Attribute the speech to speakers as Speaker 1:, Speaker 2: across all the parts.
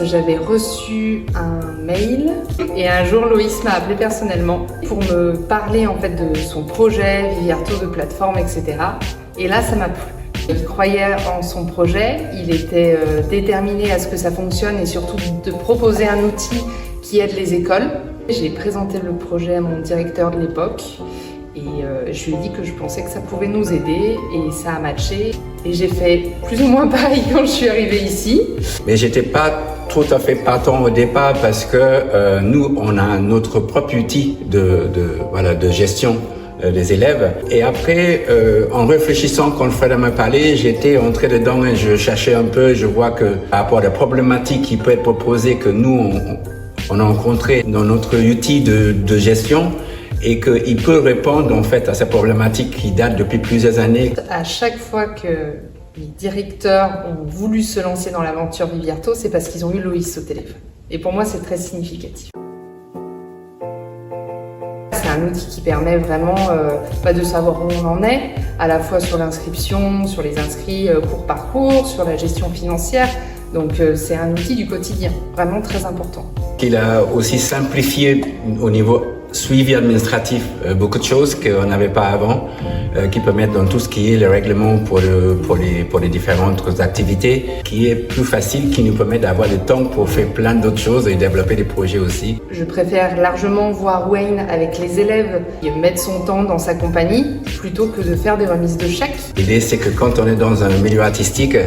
Speaker 1: J'avais reçu un mail et un jour Loïs m'a appelé personnellement pour me parler en fait de son projet, Viviarto de plateforme, etc. Et là, ça m'a plu. Il croyait en son projet, il était déterminé à ce que ça fonctionne et surtout de proposer un outil qui aide les écoles. J'ai présenté le projet à mon directeur de l'époque et je lui ai dit que je pensais que ça pouvait nous aider et ça a matché. Et j'ai fait plus ou moins pareil quand je suis arrivée ici.
Speaker 2: Mais j'étais pas tout à fait partant au départ parce que nous, on a notre propre outil de gestion des élèves. Et après, en réfléchissant, quand Fred m'a parlé, j'étais entré dedans et je cherchais un peu. Je vois que par rapport à la problématique qui peut être proposée, que nous, on a rencontré dans notre outil de gestion, et qu'il peut répondre en fait à ces problématiques qui datent depuis plusieurs années.
Speaker 1: À chaque fois que les directeurs ont voulu se lancer dans l'aventure Viviarto, c'est parce qu'ils ont eu Loïs au téléphone. Et pour moi, c'est très significatif. C'est un outil qui permet vraiment de savoir où on en est, à la fois sur l'inscription, sur les inscrits cours par cours, sur la gestion financière. Donc c'est un outil du quotidien, vraiment très important.
Speaker 2: Il a aussi simplifié au niveau suivi administratif beaucoup de choses qu'on n'avait pas avant, qui permettent dans tout ce qui est les règlements pour les différentes activités, qui est plus facile, qui nous permet d'avoir le temps pour faire plein d'autres choses et développer des projets aussi.
Speaker 1: Je préfère largement voir Wayne avec les élèves et mettre son temps dans sa compagnie plutôt que de faire des remises de chèques.
Speaker 2: L'idée, c'est que quand on est dans un milieu artistique,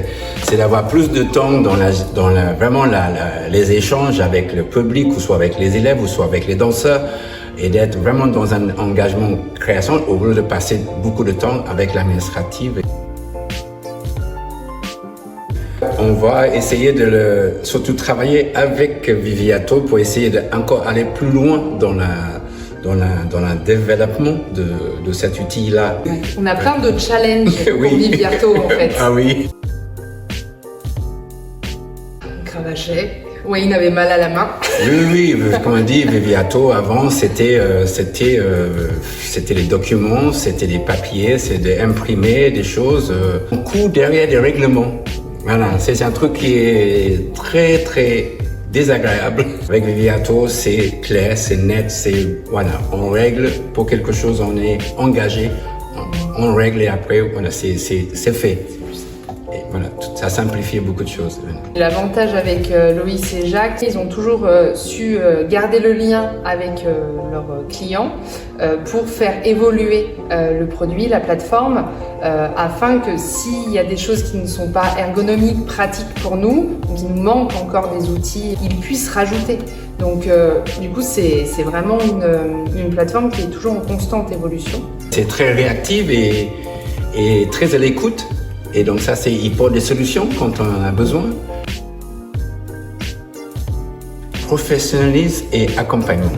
Speaker 2: c'est d'avoir plus de temps dans les échanges avec le public, ou soit avec les élèves, ou soit avec les danseurs, et d'être vraiment dans un engagement création au lieu de passer beaucoup de temps avec l'administrative. On va essayer surtout travailler avec Viviarto pour essayer d'encore aller plus loin dans le développement de cet outil-là.
Speaker 1: On a plein de challenges pour Viviarto en fait.
Speaker 2: Ah oui.
Speaker 1: Cravachet. Wayne avait mal à la main.
Speaker 2: Oui, comme on dit, Viviarto, avant, c'était les documents, c'était des papiers, c'était imprimer des choses. On court derrière des règlements. Voilà, c'est un truc qui est très, très désagréable. Avec Viviarto, c'est clair, c'est net, on règle pour quelque chose, on est engagé, on règle et après, voilà, c'est fait. Voilà, ça simplifie beaucoup de choses.
Speaker 1: L'avantage avec Loïs et Jacques, ils ont toujours su garder le lien avec leurs clients pour faire évoluer le produit, la plateforme, afin que s'il y a des choses qui ne sont pas ergonomiques, pratiques pour nous, qu'il nous manque encore des outils, ils puissent rajouter. Donc du coup, c'est vraiment une plateforme qui est toujours en constante évolution.
Speaker 2: C'est très réactive et très à l'écoute. Et donc ça, il porte des solutions quand on en a besoin. Professionnalisme et accompagnement.